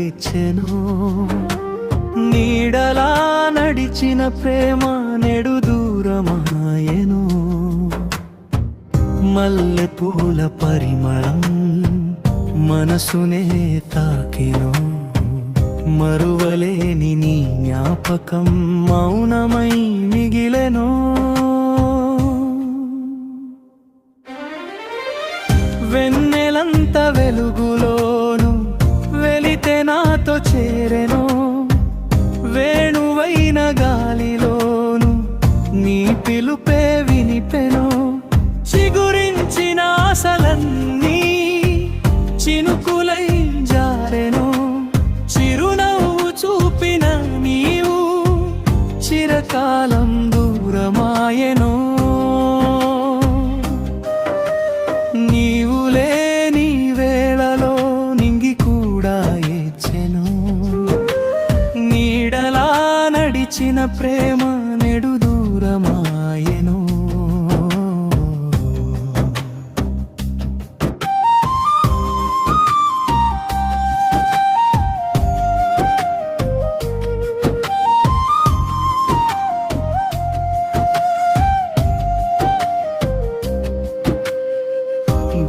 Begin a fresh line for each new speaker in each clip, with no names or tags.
ఏచెను నీడలా నడిచిన ప్రేమ నెడు దూరమాయెను మల్లెపూల పరిమళం మనసునే తాకెను మరువలేని నీ జ్ఞాపకం మౌనమై మిగిలెను వెన్నెలంత వెలుగులోను వెలితే నాతో చేరెను వేణువైన గాలిలోను నీ పిలుపే వినిపెను చిగురించిన ఆశలన్నీ చినుకులై జారెను చిరునవ్వు చూపిన నీవు చిరకాలం దూరమాయెను నీవు లేని వేళలో నింగి కూడా ఏచెను నీడలా నడిచిన ప్రేమ నెడు దూరమాయెను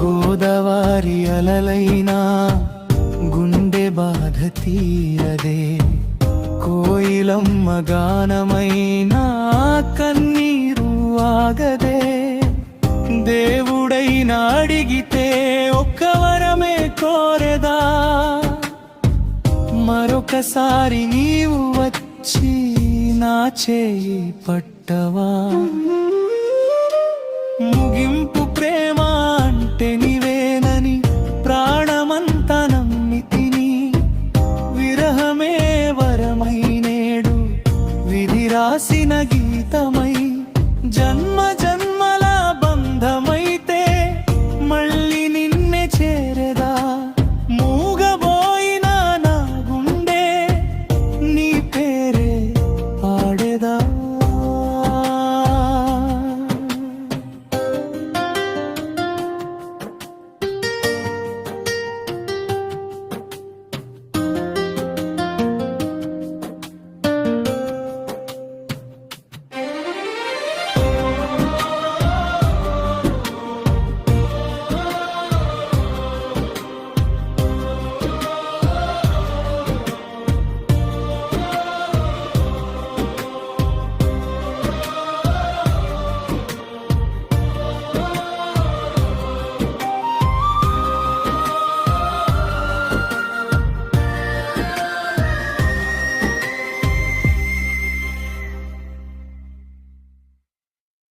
గోదావరి అలలైనా గుండె బాధ తీరదే కోయిలమ్మ గానమైనా కన్నీరు ఆగదే దేవుడైనా అడిగితే ఒక్క వరమే కోరెదా మరొకసారి నీవు వచ్చి నా చేయి పట్టవా ముగింపు ప్రేమ అంటే